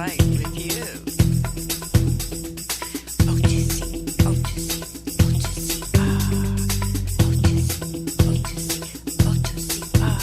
light with you. OTC, OTC, OTCR, OTC, OTC, OTCR.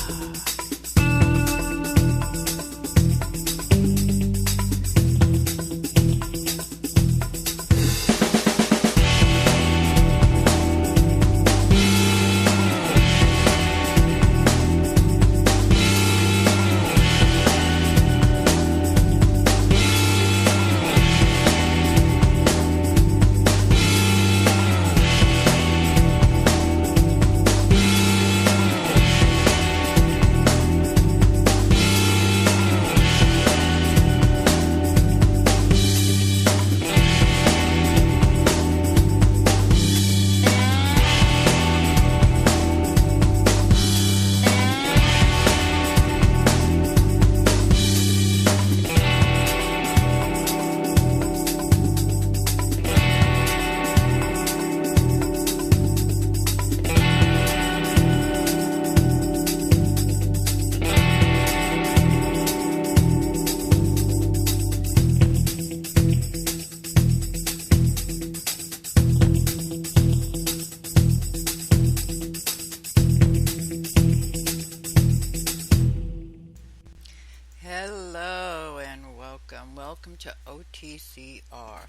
Hello and welcome. Welcome to OTCR.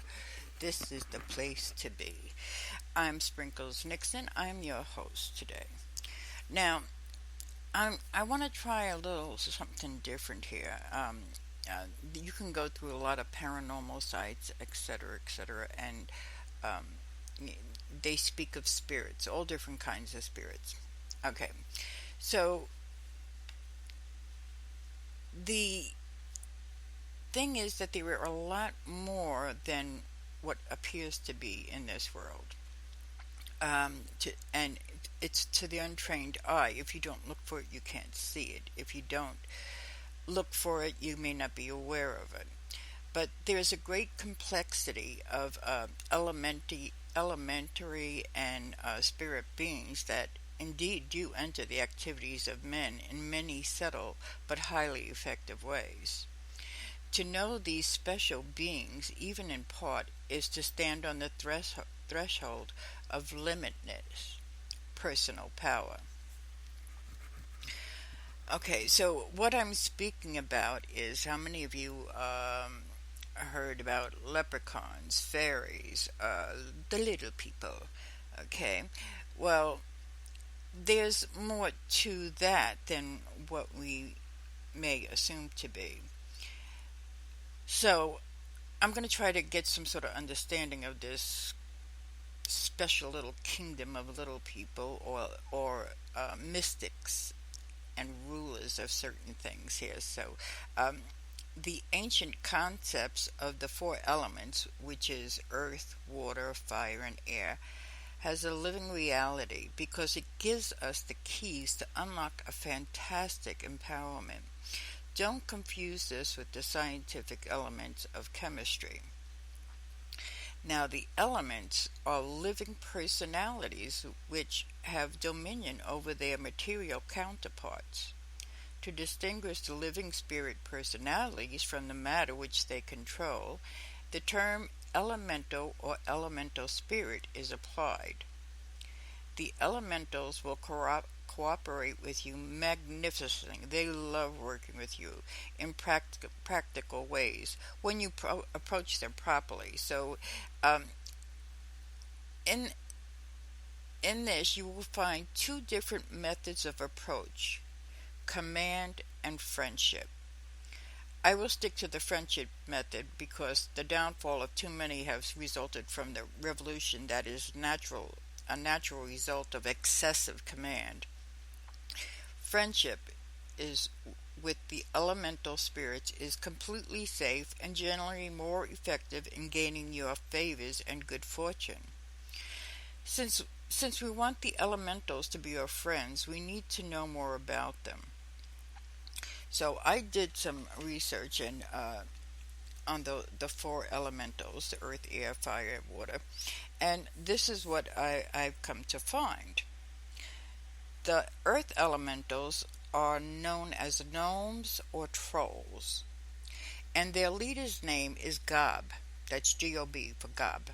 This is the place to be. I'm Sprinkles Nixon. I'm your host today. Now, I want to try a little something different here. You can go through a lot of paranormal sites, etc., and um, they speak of spirits, all different kinds of spirits. Okay, so the thing is that there are a lot more than what appears to be in this world. And it's to the untrained eye. If you don't look for it, you can't see it. If you don't look for it, you may not be aware of it. But there's a great complexity of elementary and spirit beings that indeed do enter the activities of men in many subtle but highly effective ways. To know these special beings, even in part, is to stand on the threshold of limitless personal power. Okay, so what I'm speaking about is how many of you heard about leprechauns, fairies, the little people. Okay, well, there's more to that than what we may assume to be. So, I'm going to try to get some sort of understanding of this special little kingdom of little people or mystics and rulers of certain things here. So, the ancient concepts of the four elements, which is earth, water, fire, and air, has a living reality because it gives us the keys to unlock a fantastic empowerment. Don't confuse this with the scientific elements of chemistry. Now, the elements are living personalities which have dominion over their material counterparts. To distinguish the living spirit personalities from the matter which they control, the term elemental or elemental spirit is applied. The elementals will cooperate with you magnificently. They love working with you in practical ways when you approach them properly. So, um, in this, you will find two different methods of approach: command and friendship. I will stick to the friendship method because the downfall of too many has resulted from the revolution that is a natural result of excessive command. Friendship is with the elemental spirits is completely safe and generally more effective in gaining your favors and good fortune. Since we want the elementals to be our friends, we need to know more about them. So I did some research on the four elementals, the earth, air, fire, and water, and this is what I've come to find. The earth elementals are known as gnomes or trolls. and their leader's name is Gob. That's G-O-B for Gob.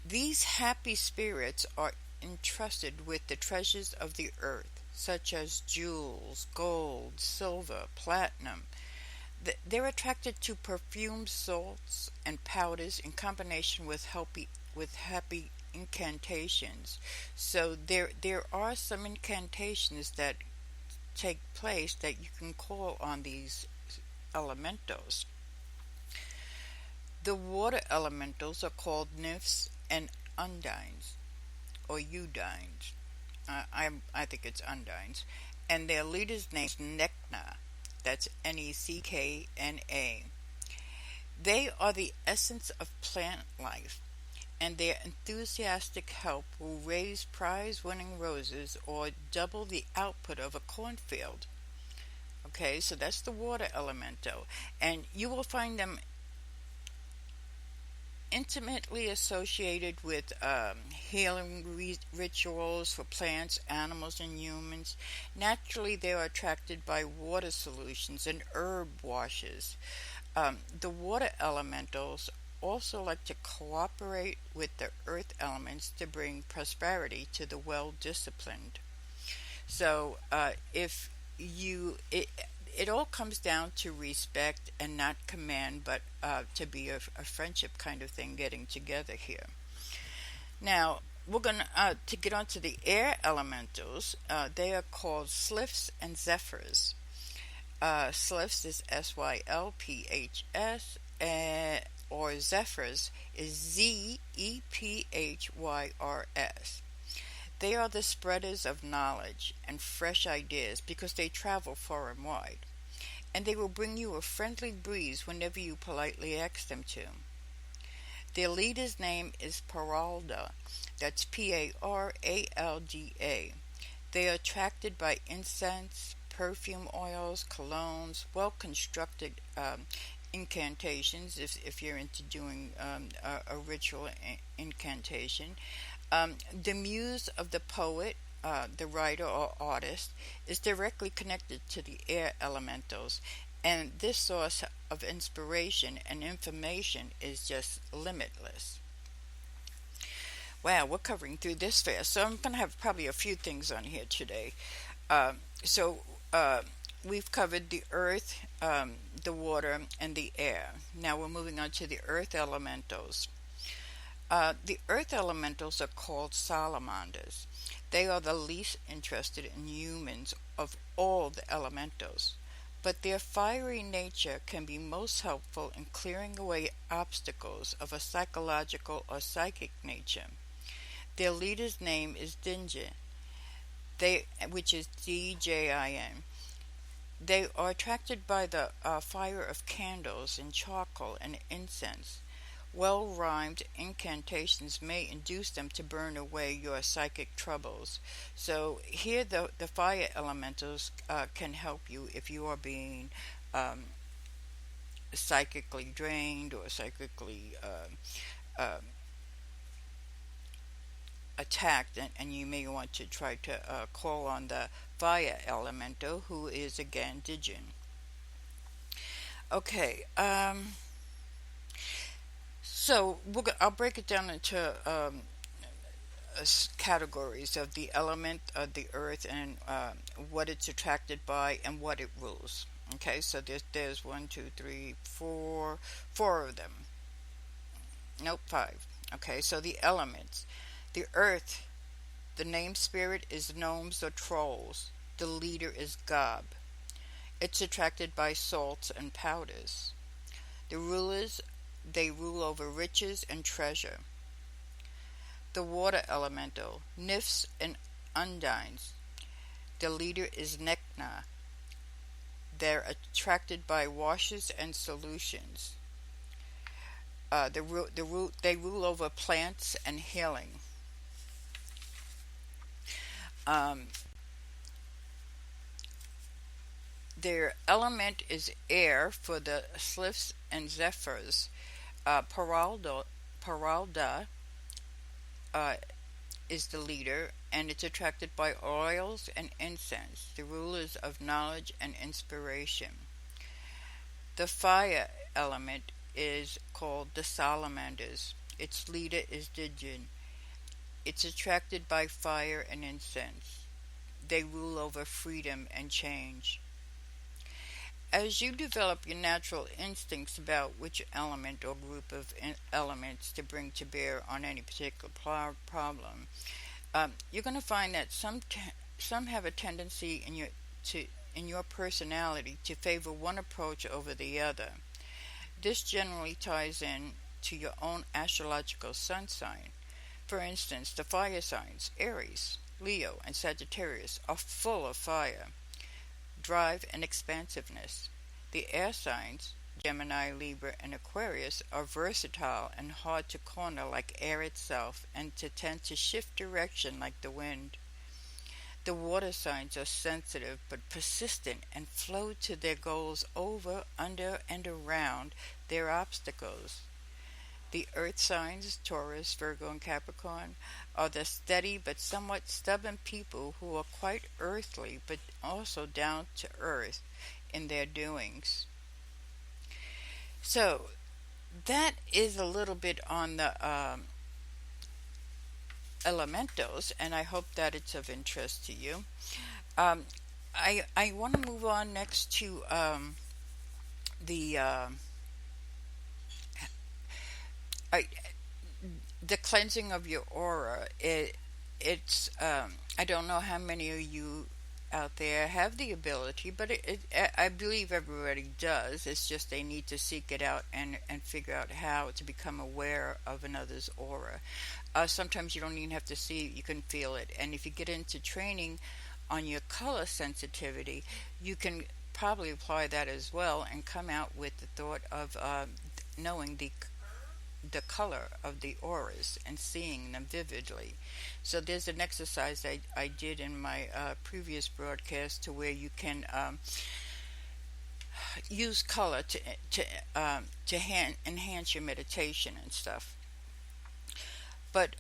These happy spirits are entrusted with the treasures of the earth, such as jewels, gold, silver, platinum. They're attracted to perfumed salts and powders in combination with happy incantations. So there are some incantations that take place that you can call on these elementals. The water elementals are called nymphs and undines or undines. I think it's undines, and their leader's name is Necna. That's Neckna. They are the essence of plant life, and their enthusiastic help will raise prize-winning roses or double the output of a cornfield. Okay, so that's the water elemental, and you will find them intimately associated with healing rituals for plants, animals, and humans. Naturally, they are attracted by water solutions and herb washes. The water elementals also like to cooperate with the earth elements to bring prosperity to the well disciplined. So, if you it all comes down to respect and not command, but to be a friendship kind of thing getting together here. Now, we're going to get on to the air elementals. They are called sylphs and zephyrs. Sylphs is Sylphs, or zephyrs is Zephyrs. They are the spreaders of knowledge and fresh ideas because they travel far and wide, and they will bring you a friendly breeze whenever you politely ask them to. Their leader's name is Paralda. That's Paralda. They are attracted by incense, perfume oils, colognes, well-constructed incantations if you're into doing a ritual incantation. The muse of the poet, the writer or artist, is directly connected to the air elementals, and this source of inspiration and information is just limitless. Wow, we're covering through this fast, so I'm going to have probably a few things on here today. Uh, so, we've covered the earth, the water, and the air. Now we're moving on to the earth elementals. The earth elementals are called salamanders. They are the least interested in humans of all the elementals, but their fiery nature can be most helpful in clearing away obstacles of a psychological or psychic nature. Their leader's name is Dinja, which is Djin. They are attracted by the fire of candles and charcoal and incense. Well-rhymed incantations may induce them to burn away your psychic troubles. So here the fire elementals can help you if you are being psychically drained or psychically attacked, and you may want to try to call on the fire elemental, who is again Digin. Okay, so I'll break it down into categories of the element of the earth and what it's attracted by and what it rules. Okay, so there's one, two, three, four of them. Nope, five. Okay, so the elements. The earth, the name spirit is gnomes or trolls. The leader is Gob. It's attracted by salts and powders. The rulers, they rule over riches and treasure. The water elemental, nymphs and undines. The leader is Necna. They're attracted by washes and solutions. They rule over plants and healing. Their element is air for the sylphs and zephyrs. Paralda is the leader, and it's attracted by oils and incense, the rulers of knowledge and inspiration. The fire element is called the salamanders. Its leader is Digin. It's attracted by fire and incense. They rule over freedom and change. As you develop your natural instincts about which element or group of elements to bring to bear on any particular problem, you're going to find that some have a tendency in your personality to favor one approach over the other. This generally ties in to your own astrological sun sign. For instance, the fire signs Aries, Leo, and Sagittarius are full of fire, drive, and expansiveness. The air signs Gemini, Libra, and Aquarius are versatile and hard to corner like air itself, and to tend to shift direction like the wind. The water signs are sensitive but persistent and flow to their goals over, under, and around their obstacles. The earth signs, Taurus, Virgo, and Capricorn, are the steady but somewhat stubborn people who are quite earthly but also down to earth in their doings. So, that is a little bit on the elementals, and I hope that it's of interest to you. I want to move on next to the I, the cleansing of your aura. It's I don't know how many of you out there have the ability, but I believe everybody does. It's just they need to seek it out and figure out how to become aware of another's aura. Sometimes you don't even have to see it, you can feel it. And if you get into training on your color sensitivity, you can probably apply that as well and come out with the thought of knowing the color of the auras and seeing them vividly. So there's an exercise I did in my previous broadcast to where you can use color to enhance your meditation and stuff. But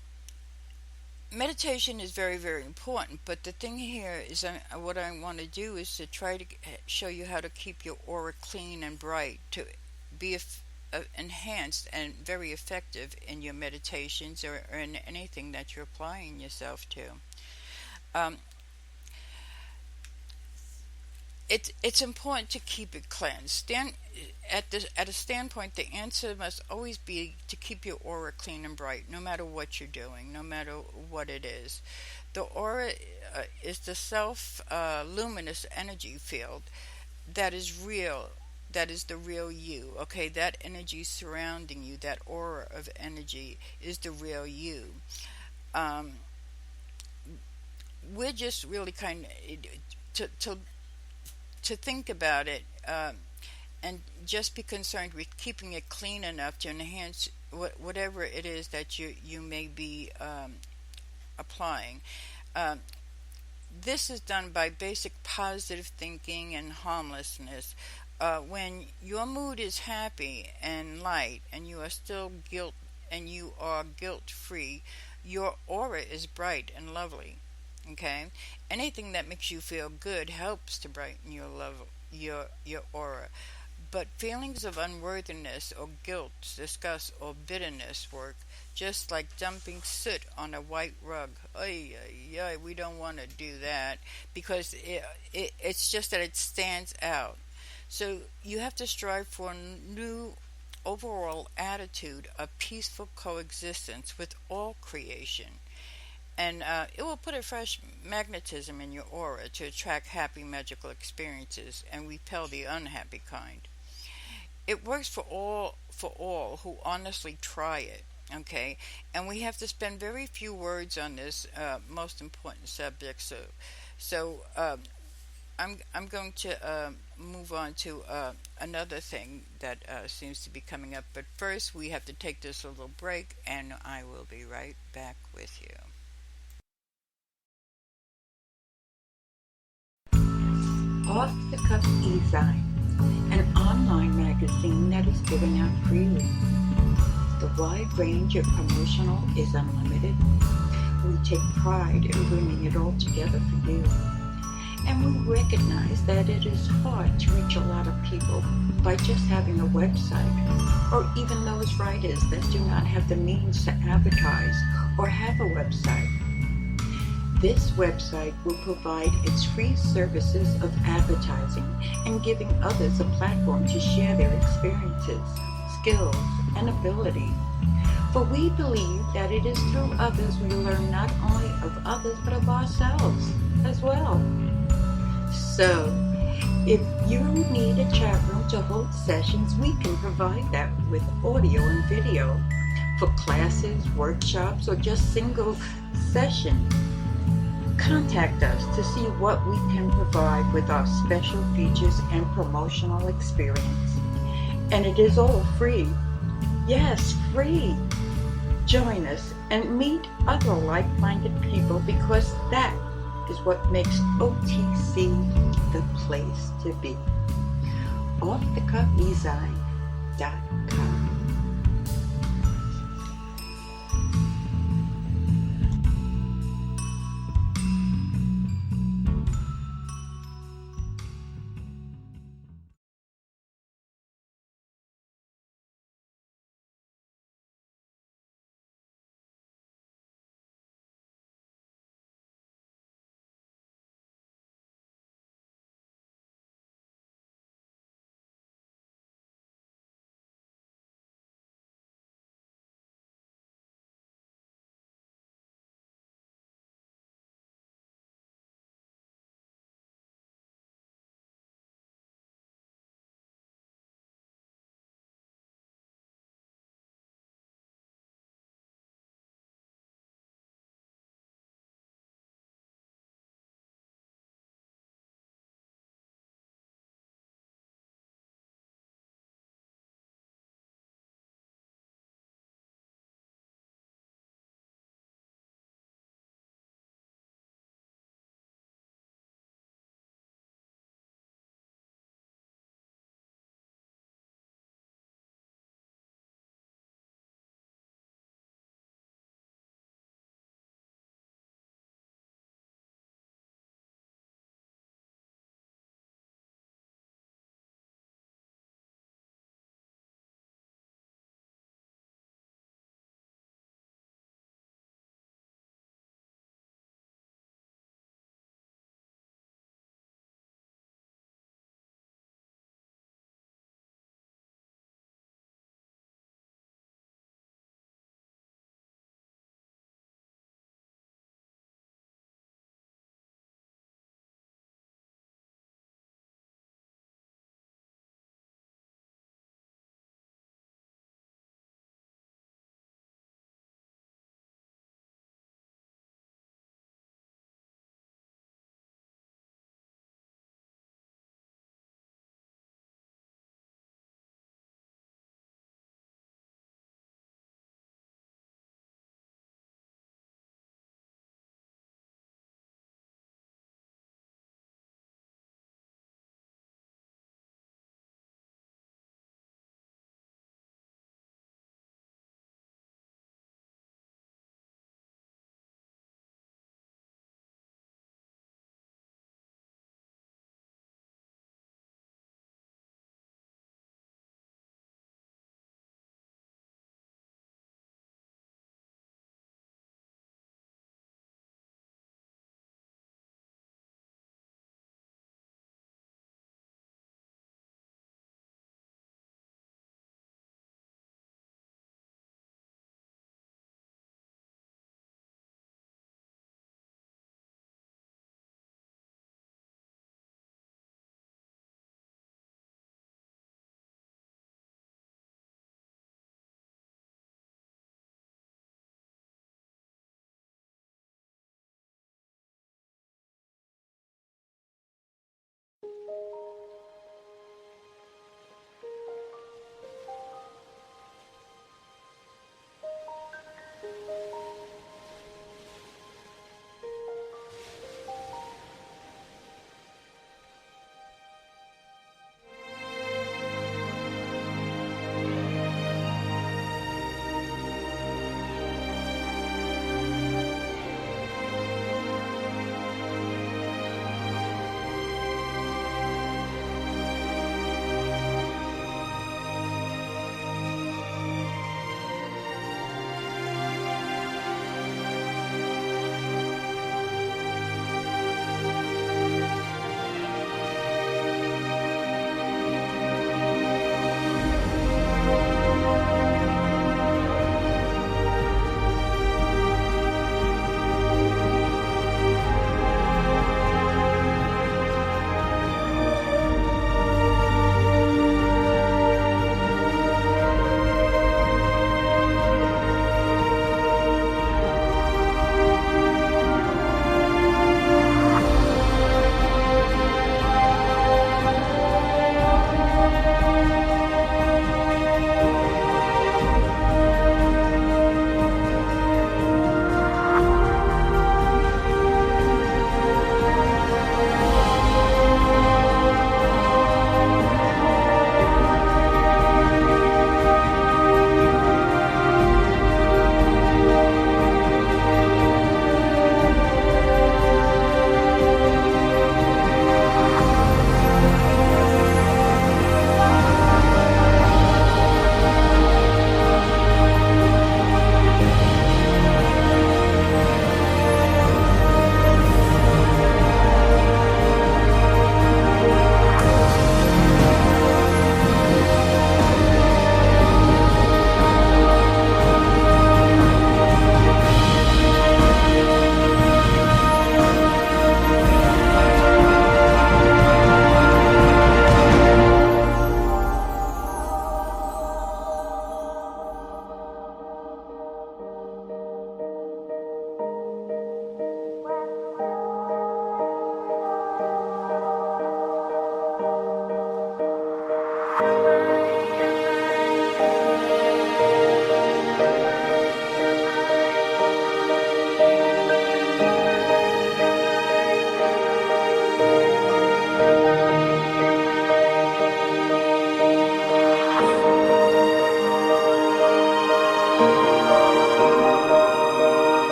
meditation is very, very important. But the thing here is what I want to do is to try to show you how to keep your aura clean and bright, to be enhanced and very effective in your meditations or in anything that you're applying yourself to. It's important to keep it cleansed. At a standpoint, the answer must always be to keep your aura clean and bright, no matter what you're doing, no matter what it is. The aura is the luminous energy field that is real. That is the real you. Okay, that energy surrounding you, that aura of energy, is the real you. We're just really kind of to think about it, and just be concerned with keeping it clean enough to enhance whatever it is that you may be applying. This is done by basic positive thinking and harmlessness. When your mood is happy and light, and you are guilt free, your aura is bright and lovely. Okay, anything that makes you feel good helps to brighten your aura. But feelings of unworthiness or guilt, disgust, or bitterness work just like dumping soot on a white rug. Ay, ay, ay, we don't want to do that because it's just that it stands out. So you have to strive for a new overall attitude of peaceful coexistence with all creation. And it will put a fresh magnetism in your aura to attract happy magical experiences and repel the unhappy kind. It works for all who honestly try it. Okay, and we have to spend very few words on this most important subject. So I'm going to move on to another thing that seems to be coming up. But first, we have to take this little break, and I will be right back with you. Off the Cuff E-Zine, an online magazine that is given out freely. The wide range of promotional is unlimited. We take pride in bringing it all together for you. And we recognize that it is hard to reach a lot of people by just having a website, or even those writers that do not have the means to advertise or have a website. This website will provide its free services of advertising and giving others a platform to share their experiences, skills, and ability. For we believe that it is through others we learn not only of others but of ourselves as well. So, if you need a chat room to hold sessions, we can provide that with audio and video for classes, workshops, or just single sessions. Contact us to see what we can provide with our special features and promotional experience. And it is all free. Yes, free. Join us and meet other like-minded people because that is what makes OTC the place to be. OffTheCuffDesign.com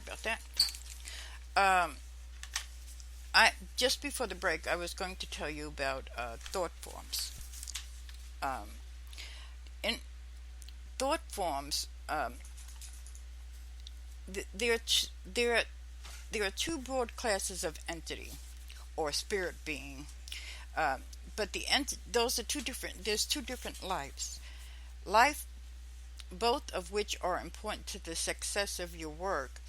about that. Um, I just before the break, I was going to tell you about thought forms. Um, in thought forms, there are there are two broad classes of entity or spirit being. Um, but those are two different. There's two different lives. Life, both of which are important to the success of your work.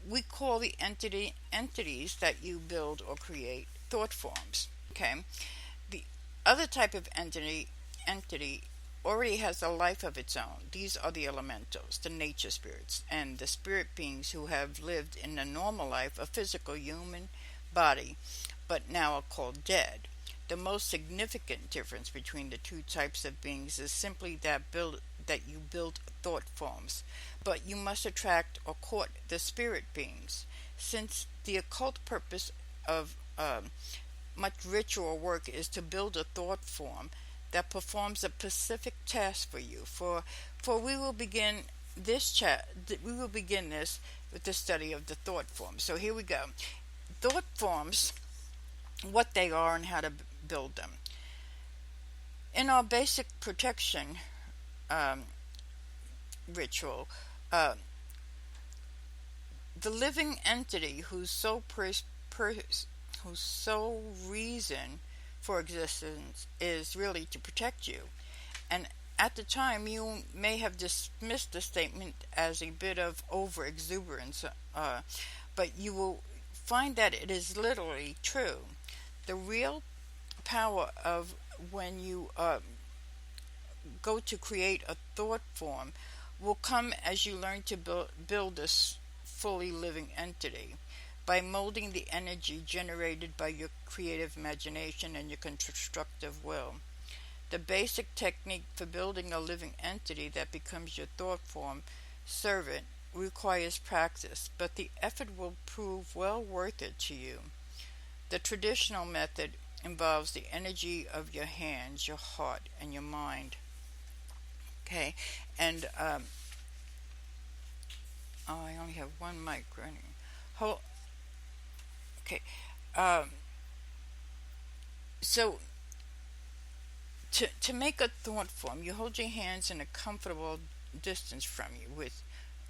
We call the entities that you build or create thought forms. Okay. The other type of entity already has a life of its own. These are the elementals, the nature spirits, and the spirit beings who have lived in a normal life, a physical human body, but now are called dead. The most significant difference between the two types of beings is simply that you build thought forms, but you must attract or court the spirit beings, since the occult purpose of much ritual work is to build a thought form that performs a specific task for you. For we will begin we will begin this with the study of the thought forms. So here we go. Thought forms, what they are and how to build them. In our basic protection um, ritual, uh, the living entity whose sole reason for existence is really to protect you. And at the time, you may have dismissed the statement as a bit of over exuberance, but you will find that it is literally true. The real power of when you go to create a thought form will come as you learn to build this fully living entity by molding the energy generated by your creative imagination and your constructive will. The basic technique for building a living entity that becomes your thought form servant requires practice, but the effort will prove well worth it to you. The traditional method involves the energy of your hands, your heart, and your mind. Okay, and oh, I only have one mic running. Hold, okay, um, so to make a thought form, you hold your hands in a comfortable distance from you with,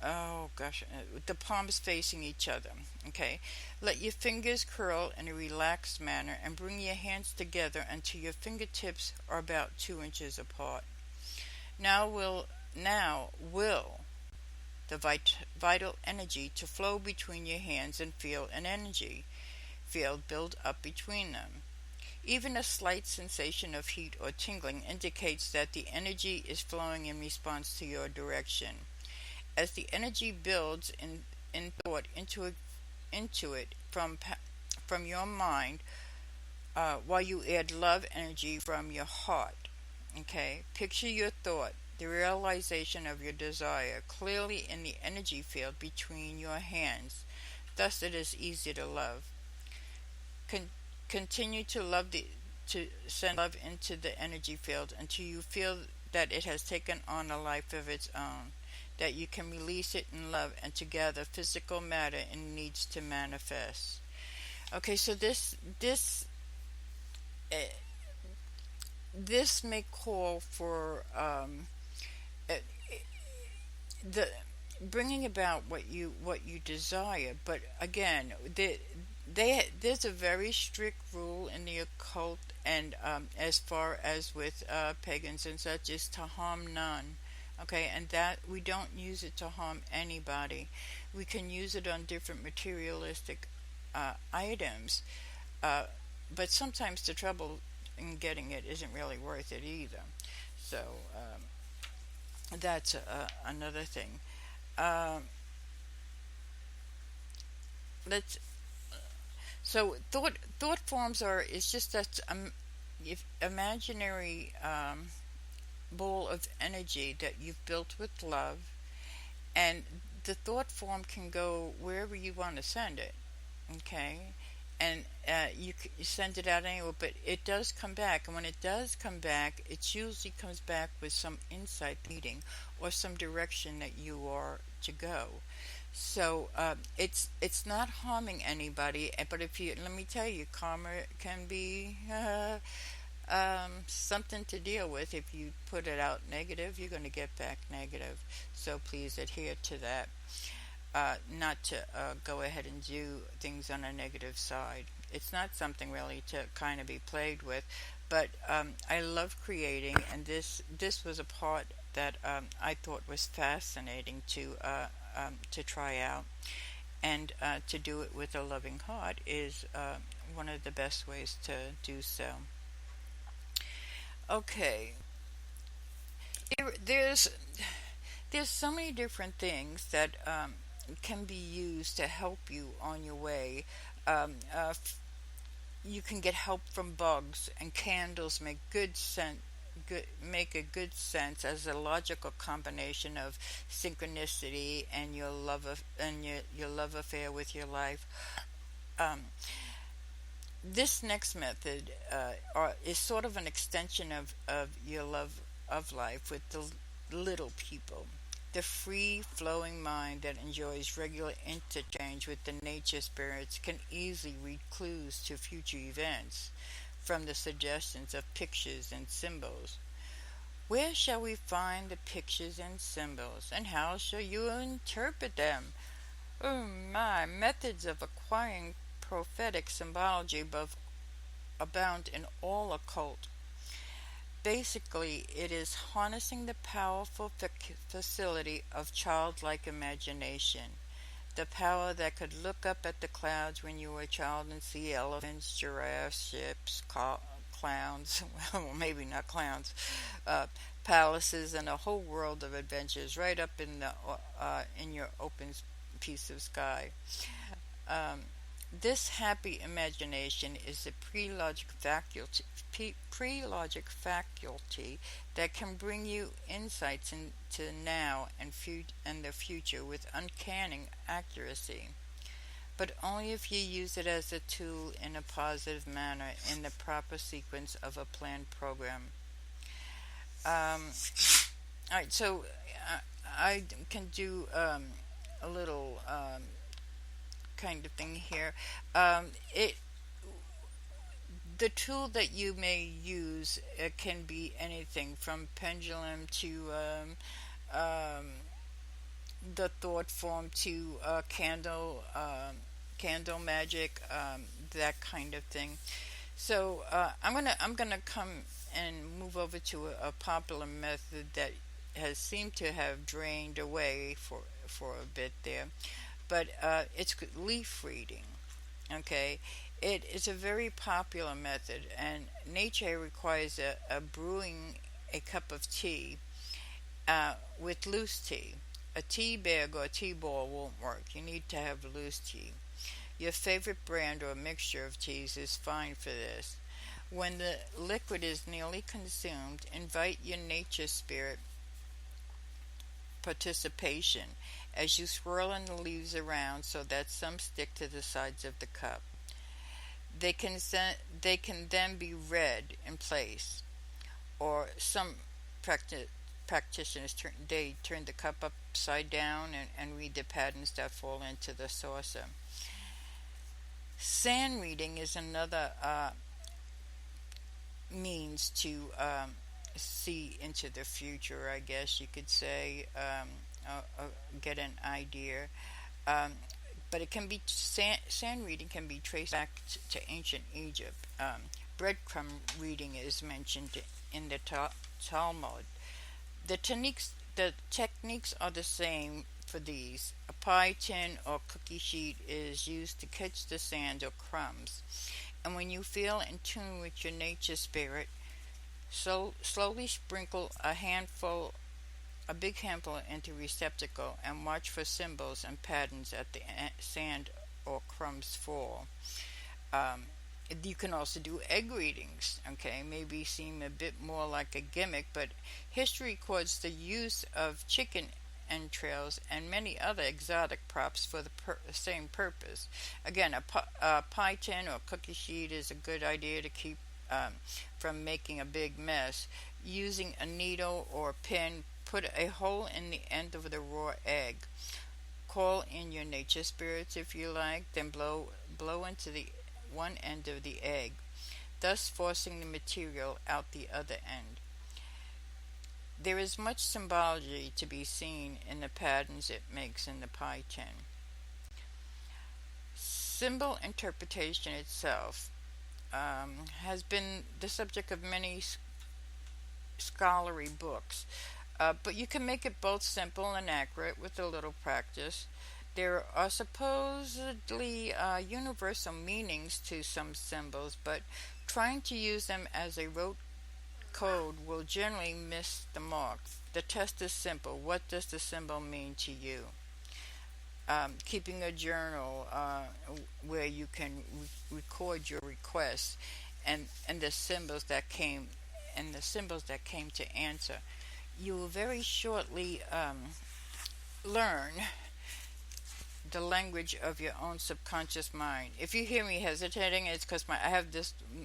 oh gosh, with the palms facing each other. Okay, let your fingers curl in a relaxed manner and bring your hands together until your fingertips are about 2 inches apart. Now will the vital energy to flow between your hands and feel an energy field build up between them. Even a slight sensation of heat or tingling indicates that the energy is flowing in response to your direction. As the energy builds in thought into it from your mind, while you add love energy from your heart. Okay, picture your thought, the realization of your desire, clearly in the energy field between your hands. Thus, it is easy to love. Con- Continue to send love into the energy field until you feel that it has taken on a life of its own, that you can release it in love, and together physical matter it needs to manifest. Okay, so uh, this may call for uh, the bringing about what you desire, but again, there's a very strict rule in the occult, and as far as with pagans and such, is to harm none. Okay, and that we don't use it to harm anybody. We can use it on different materialistic items, uh, but sometimes the trouble in getting it isn't really worth it either. So that's another thing. Um, let's So thought forms are it's just that if imaginary ball of energy that you've built with love, and the thought form can go wherever you want to send it. Okay, and you send it out anywhere, but it does come back, and when it does come back, it usually comes back with some insight meeting or some direction that you are to go. So it's not harming anybody. But if you let me tell you, karma can be something to deal with. If you put it out negative, you're going to get back negative. So please adhere to that. Not to go ahead and do things on a negative side. It's not something really to kind of be played with, but I love creating, and this was a part that I thought was fascinating to try out, and to do it with a loving heart is one of the best ways to do so. Okay, there, there's so many different things that can be used to help you on your way. You can get help from bugs, and candles make a good sense as a logical combination of synchronicity and your love affair with your life. Um, this next method is sort of an extension of your love of life with the little people. The free flowing mind that enjoys regular interchange with the nature spirits can easily read clues to future events from the suggestions of pictures and symbols. Where shall we find the pictures and symbols, and how shall you interpret them? Oh my, methods of acquiring prophetic symbology above abound in all occult. Basically, it is harnessing the powerful facility of childlike imagination. The power that could look up at the clouds when you were a child and see elephants, giraffes, ships, clowns, well, maybe not clowns, uh, palaces, and a whole world of adventures right up in your open piece of sky. Um, this happy imagination is a prelogic faculty that can bring you insights into now and the future with uncanny accuracy, but only if you use it as a tool in a positive manner in the proper sequence of a planned program. Um, all right, so I can do a little kind of thing here. It the tool that you may use can be anything from pendulum to the thought form to candle magic, that kind of thing. So I'm gonna come and move over to a popular method that has seemed to have drained away for a bit there, but it's leaf reading. Okay, it is a very popular method, and nature requires a brewing a cup of tea with loose tea. A tea bag or a tea ball won't work. You need to have loose tea. Your favorite brand or mixture of teas is fine for this. When the liquid is nearly consumed, invite your nature spirit participation as you swirl the leaves around so that some stick to the sides of the cup. They can then be read in place, or some practi- practitioners turn the cup upside down and read the patterns that fall into the saucer. Sand reading is another means to see into the future, I guess you could say, get an idea. Um, but it can be sand reading can be traced back to ancient Egypt. Breadcrumb reading is mentioned in the Talmud. The techniques are the same for these. A pie tin or cookie sheet is used to catch the sand or crumbs. And when you feel in tune with your nature spirit, so slowly sprinkle a big handful into receptacle and watch for symbols and patterns at the sand or crumbs fall. Um, you can also do egg readings, okay? Maybe seem a bit more like a gimmick, but history records the use of chicken entrails and many other exotic props for the same purpose. Again, a pie tin or cookie sheet is a good idea to keep from making a big mess. Using a needle or pin, put a hole in the end of the raw egg. call in your nature spirits if you like, then blow into the one end of the egg, thus forcing the material out the other end. There is much symbology to be seen in the patterns it makes in the pie tin. Symbol interpretation itself has been the subject of many scholarly books, but you can make it both simple and accurate with a little practice. There are supposedly universal meanings to some symbols, but trying to use them as a rote code will generally miss the mark. The test is simple. What does the symbol mean to you? Keeping a journal where you can record your requests and the symbols that came to answer. You will very shortly learn the language of your own subconscious mind. If you hear me hesitating, it's because I have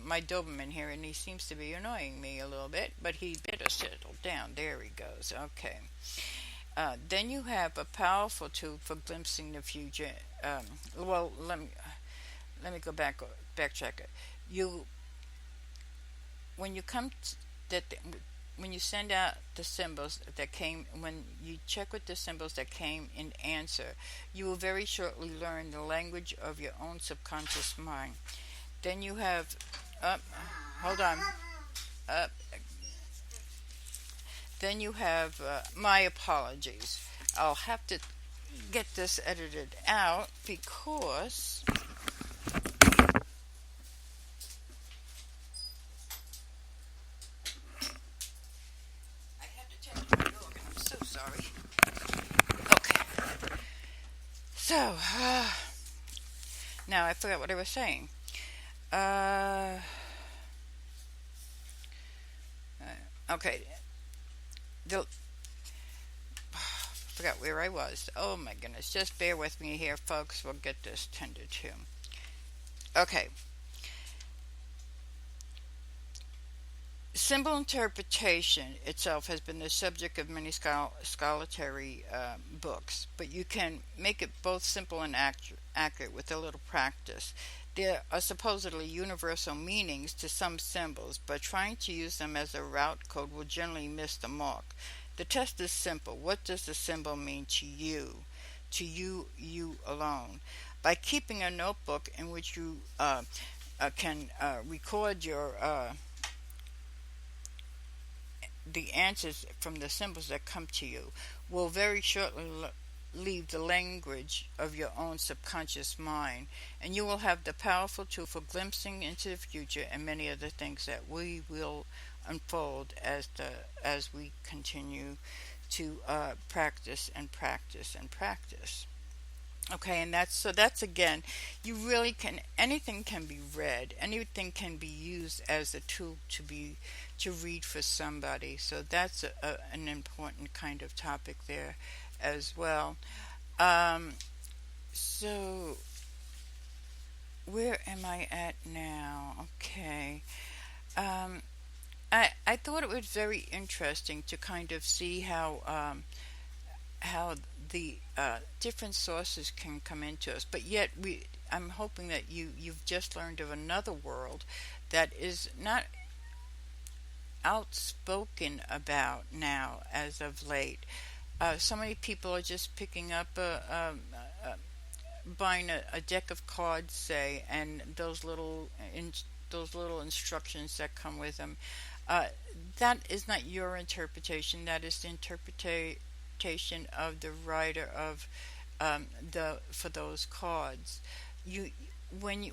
my Doberman here, and he seems to be annoying me a little bit, but he better settle down. There he goes. Okay. Then you have a powerful tool for glimpsing the future. Well, let me backtrack it. You when you come to that when you send out the symbols that came, when you check with the symbols that came in answer, you will very shortly learn the language of your own subconscious mind. Then you have hold on. Up. Then you have my apologies. I'll have to get this edited out because I had to tend to my dog, and I'm so sorry. Okay. So, now I forgot what I was saying. Okay. The forgot where I was. Oh my goodness. Just bear with me here, folks. We'll get this tended to. Okay. Symbol interpretation itself has been the subject of many scholarly books, but you can make it both simple and accurate with a little practice. There are supposedly universal meanings to some symbols, but trying to use them as a route code will generally miss the mark. The test is simple. What does the symbol mean to you? To you, you alone. By keeping a notebook in which you can record your the answers from the symbols that come to you, will very shortly leave the language of your own subconscious mind, and you will have the powerful tool for glimpsing into the future and many other things that we will unfold as we continue to practice and practice and practice. Okay, and that's again, you really can, anything can be read, anything can be used as a tool to read for somebody. So that's an important kind of topic there as well. So where am I at now? Okay. I thought it was very interesting to kind of see how the different sources can come into us, but yet I'm hoping that you've just learned of another world that is not outspoken about now as of late. So many people are just picking up buying a deck of cards, say, and those little instructions that come with them. That is not your interpretation. That is the interpretation of the writer of the for those cards.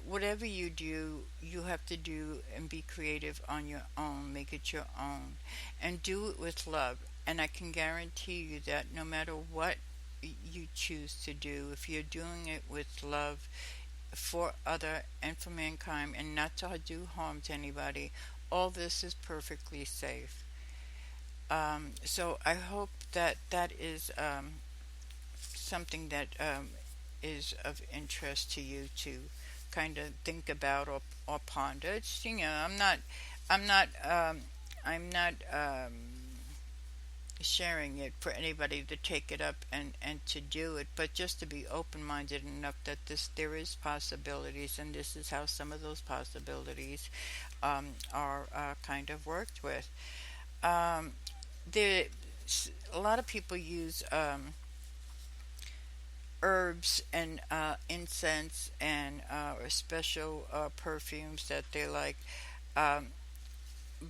Whatever you do, you have to do and be creative on your own. Make it your own, and do it with love. And I can guarantee you that no matter what you choose to do, if you're doing it with love for other and for mankind, and not to do harm to anybody, all this is perfectly safe. So I hope that that is something that is of interest to you to kind of think about or ponder. It's, I'm not sharing it for anybody to take it up and to do it, but just to be open-minded enough that there is possibilities, and this is how some of those possibilities are kind of worked with. Um, there, a lot of people use herbs and incense and or special perfumes that they like, um,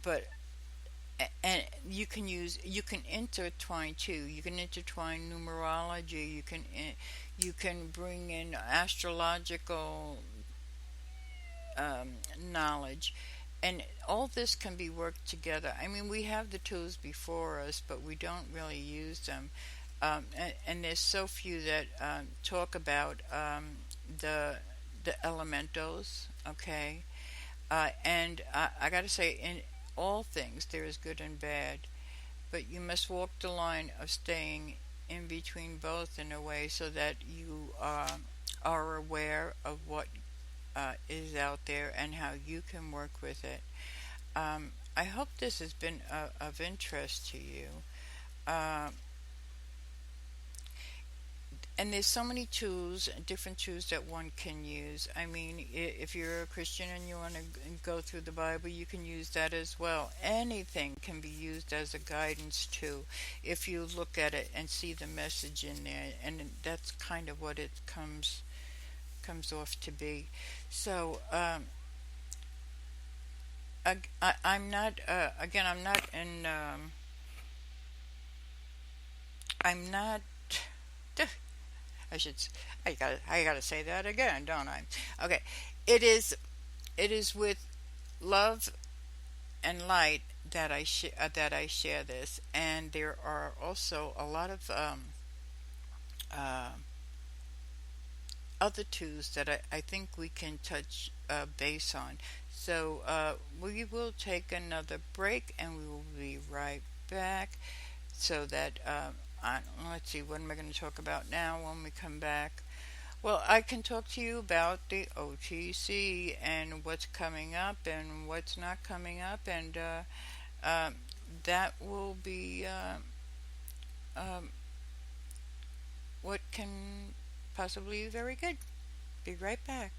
but and you can intertwine too. You can intertwine numerology. You can bring in astrological knowledge, and all this can be worked together. I mean, we have the tools before us, but we don't really use them. And there's so few that talk about the elementals. Okay, and I got to say, in all things there is good and bad, but you must walk the line of staying in between both in a way so that you are aware of what is out there and how you can work with it. I hope this has been of interest to you. Uh, and there's so many tools, different tools that one can use. I mean, if you're a Christian and you want to go through the Bible, you can use that as well. Anything can be used as a guidance too, if you look at it and see the message in there, and that's kind of what it comes off to be. So, I'm not. Again, I'm not in. I'm not. I should. I gotta say that again, don't I? Okay. It is. It is with love and light that I share this, and there are also a lot of uh, other tools that I think we can touch base on. So we will take another break, and we will be right back. So that let's see, what am I going to talk about now when we come back? Well, I can talk to you about the OTC and what's coming up and what's not coming up, and that will be um, what can possibly be very good. Be right back.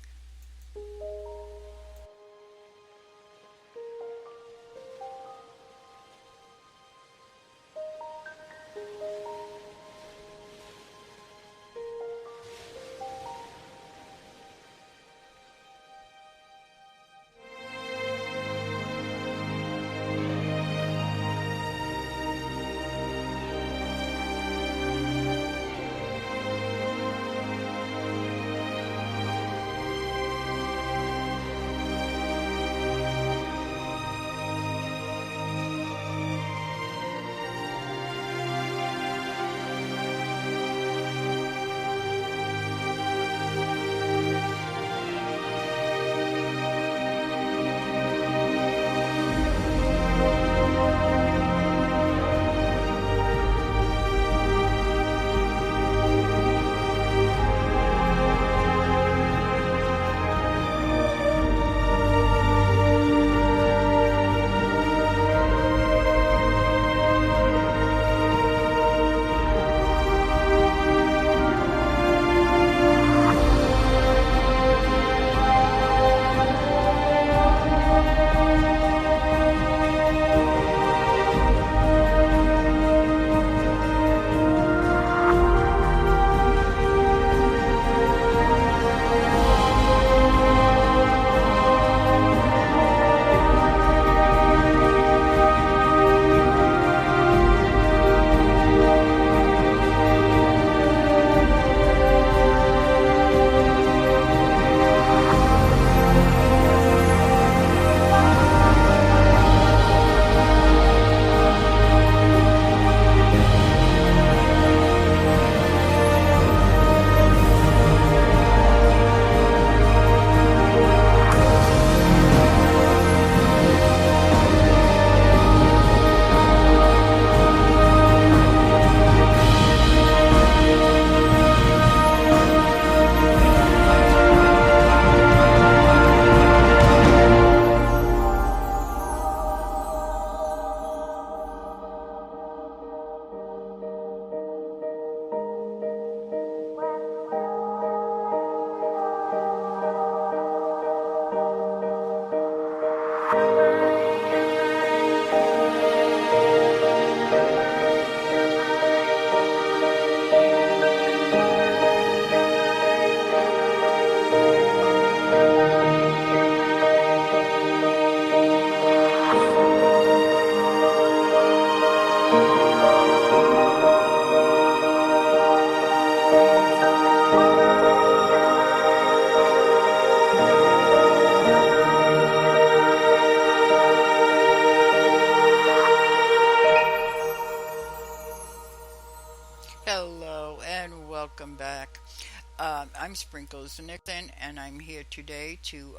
and I'm here today to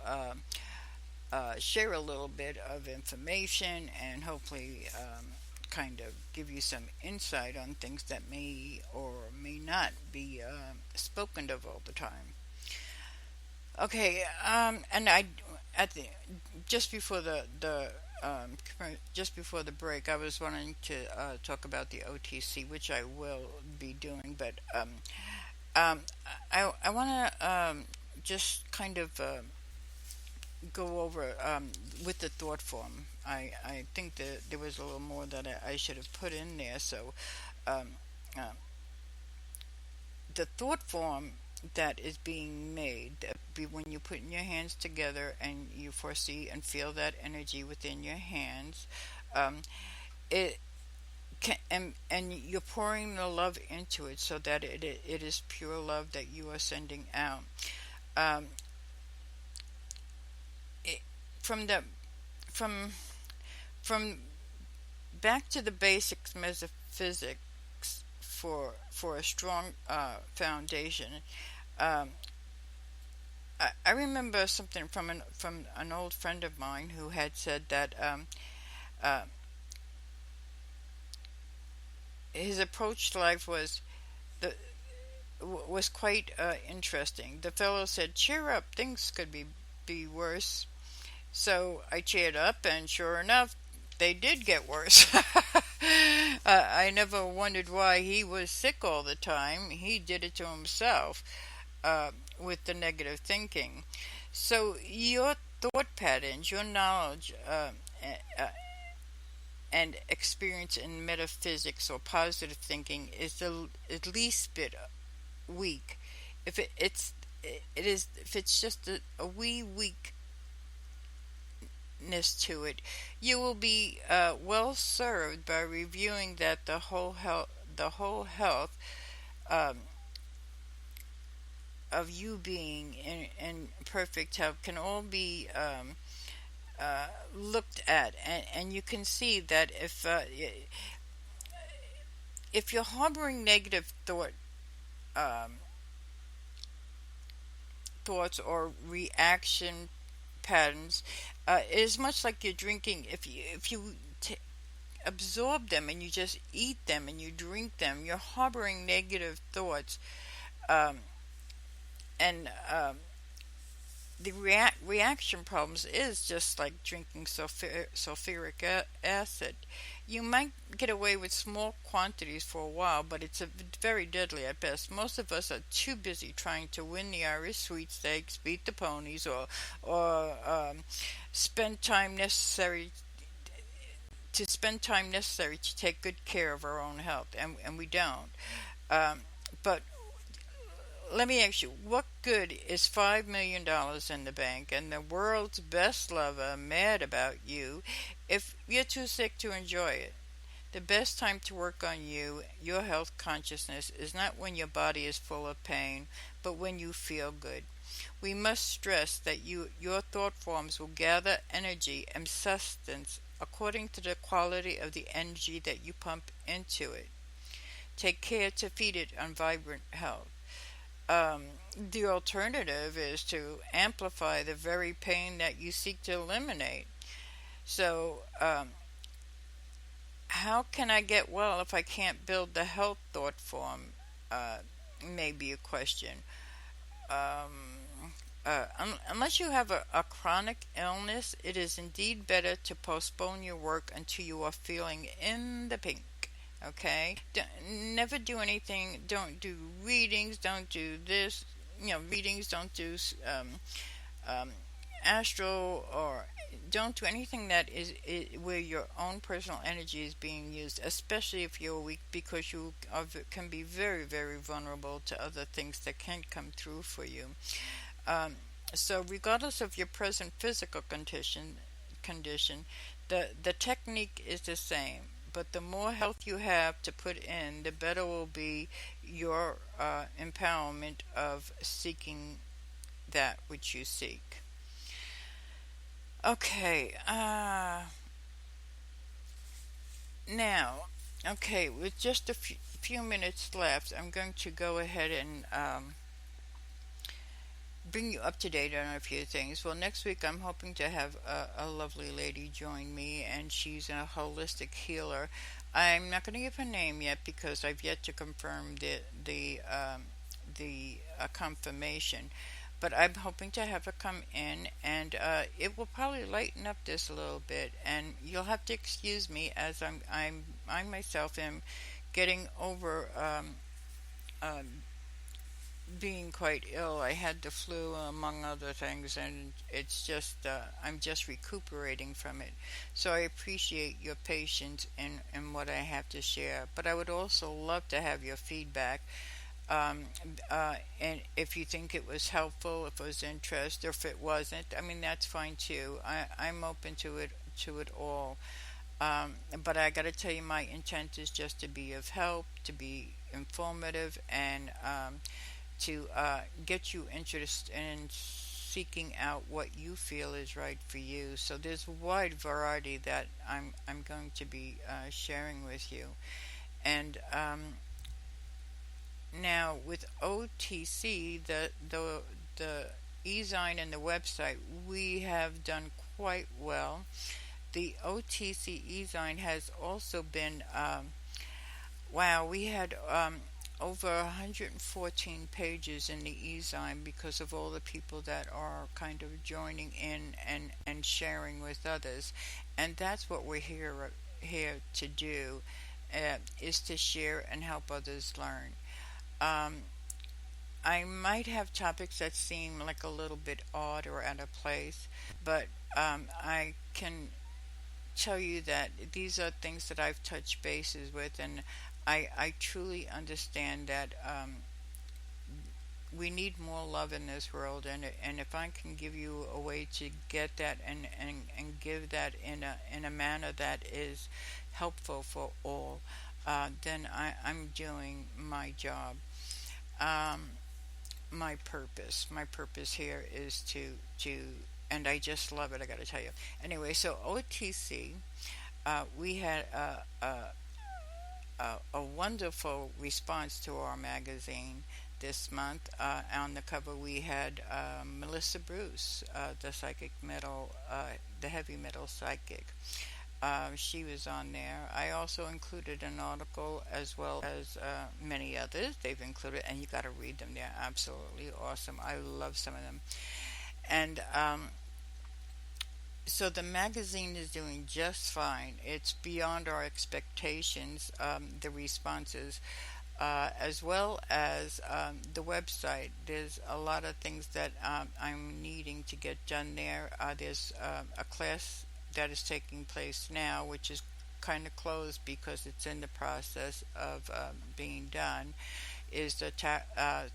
share a little bit of information and hopefully kind of give you some insight on things that may or may not be spoken of all the time. Okay, and I at the just before just before the break, I was wanting to talk about the OTC, which I will be doing, but um, I want to just kind of go over with the thought form. I think that there was a little more that I should have put in there. So um, uh, the thought form that is being made, when you put your hands together and you foresee and feel that energy within your hands, um, it can, and you're pouring the love into it so that it is pure love that you are sending out. Um, it, from the from from back to the basics metaphysics for a strong foundation. Um, I remember something from an old friend of mine who had said that uh, his approach to life the was quite interesting. The fellow said, "Cheer up, things could be worse." So I cheered up, and sure enough, they did get worse. I never wondered why he was sick all the time. He did it to himself with the negative thinking. So your thought patterns, your knowledge, and experience in metaphysics or positive thinking is at least bit weak. If it is if it's just a wee weakness to it, you will be well served by reviewing that the whole health um, of you being in perfect health can all be looked at, and you can see that if you're harboring negative um, thoughts or reaction patterns, it is much like you're drinking. If you absorb them and you just eat them and you drink them, you're harboring negative thoughts, um, and the reaction problems is just like drinking sulfuric acid. You might get away with small quantities for a while, but it's very deadly at best. Most of us are too busy trying to win the Irish sweepstakes, beat the ponies, or spend time necessary to take good care of our own health, and we don't. Um, but let me ask you, what good is $5 million in the bank and the world's best lover mad about you if you're too sick to enjoy it? The best time to work on your health consciousness, is not when your body is full of pain, but when you feel good. We must stress that your thought forms will gather energy and sustenance according to the quality of the energy that you pump into it. Take care to feed it on vibrant health. The alternative is to amplify the very pain that you seek to eliminate. So, how can I get well if I can't build the health thought form? Uh, may be a question. Unless you have a chronic illness, it is indeed better to postpone your work until you are feeling in the pink. Okay? Never do anything. Don't do readings. Don't do this. Readings. Don't do um, astral, or don't do anything that where your own personal energy is being used, especially if you're weak, because can be very, very vulnerable to other things that can come through for you. Um, so, regardless of your present physical condition, the technique is the same. But the more health you have to put in, the better will be your empowerment of seeking that which you seek. Okay, now, okay, with just a few minutes left, I'm going to go ahead and bring you up to date on a few things. Well, next week I'm hoping to have a lovely lady join me, and she's a holistic healer. I'm not going to give her name yet because I've yet to confirm the confirmation. But I'm hoping to have her come in, and it will probably lighten up this a little bit. And you'll have to excuse me as I myself am getting over um, being quite ill. I had the flu among other things, and it's just I'm just recuperating from it. So I appreciate your patience in what I have to share. But I would also love to have your feedback. Um, and if you think it was helpful, if it was interest, or if it wasn't, I mean that's fine too. I'm open to it all. But I got to tell you, my intent is just to be of help, to be informative, and to get you interested in seeking out what you feel is right for you. So there's a wide variety that I'm going to be sharing with you. And now with OTC, the e-zine and the website, we have done quite well. The OTC e-zine has also been wow, we had over 114 pages in the e-zine because of all the people that are kind of joining in and sharing with others. And that's what we're here to do, is to share and help others learn. Um, I might have topics that seem like a little bit odd or out of place, but I can tell you that these are things that I've touched bases with, and I truly understand that we need more love in this world, and if I can give you a way to get that and give that in a manner that is helpful for all, then I'm doing my job. Um, my purpose here is to and I just love it. I got to tell you. Anyway, so OTC, we had a wonderful response to our magazine this month. On the cover, we had Melissa Bruce, the psychic metal, the heavy metal psychic. She was on there. I also included an article as well as many others. They've included, and you got to read them. They're absolutely awesome. I love some of them. And so the magazine is doing just fine. It's beyond our expectations, the responses, as well as the website. There's a lot of things that I'm needing to get done there. There's a class that is taking place now, which is kind of closed because it's in the process of being done, is the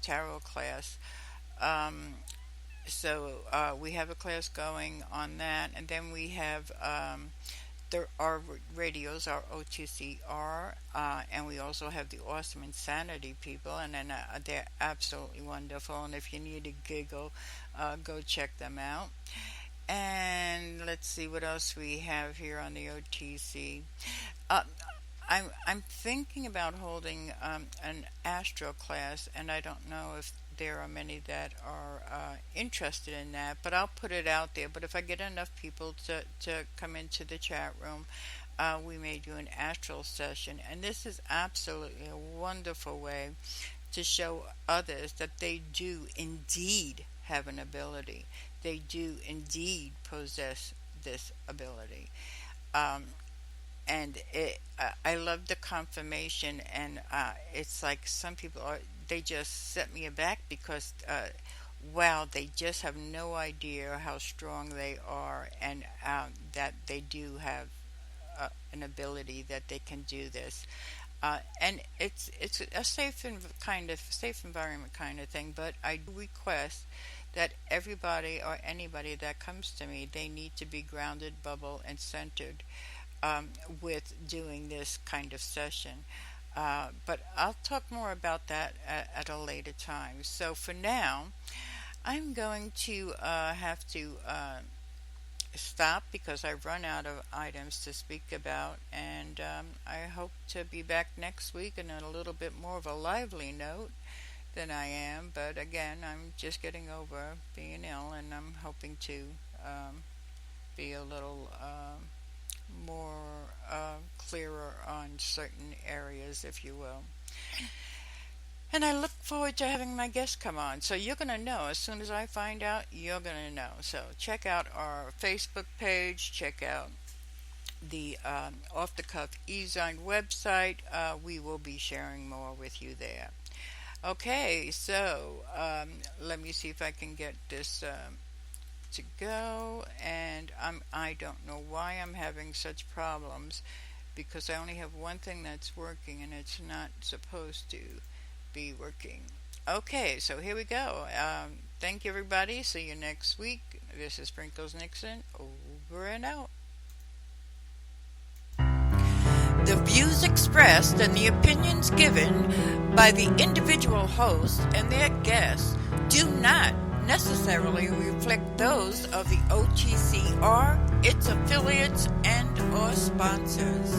tarot class. Um, so we have a class going on that, and then we have there are radios, our OTCR, and we also have the Awesome Insanity people, and then they're absolutely wonderful. And if you need a giggle, go check them out. And let's see what else we have here on the OTC. Uh, I'm thinking about holding an astro class, and I don't know if there are many that are interested in that, but I'll put it out there. But if I get enough people to come into the chat room, we may do an astral session. And this is absolutely a wonderful way to show others that they do indeed have an ability. They do indeed possess this ability. Um, I love the confirmation, and it's like some people are, they just set me aback because wow, they just have no idea how strong they are, and that they do have an ability that they can do this. And it's a safe environment kind of thing. But I do request that everybody or anybody that comes to me, they need to be grounded, bubble, and centered with doing this kind of session. But I'll talk more about that at a later time. So for now, I'm going to have to stop because I've run out of items to speak about, and I hope to be back next week and on a little bit more of a lively note than I am, but again, I'm just getting over being ill, and I'm hoping to be a little more clearer on certain areas, if you will. And I look forward to having my guests come on. So you're going to know. As soon as I find out, you're going to know. So check out our Facebook page. Check out the Off the Cuff eZine website. We will be sharing more with you there. Okay, so let me see if I can get this to go. And I don't know why I'm having such problems, because I only have one thing that's working and it's not supposed to be working. Okay, so here we go. Thank you, everybody. See you next week. This is Sprinkles Nixon, over and out. The views expressed and the opinions given by the individual host and their guests do not necessarily reflect those of the OTCR, its affiliates, and or sponsors.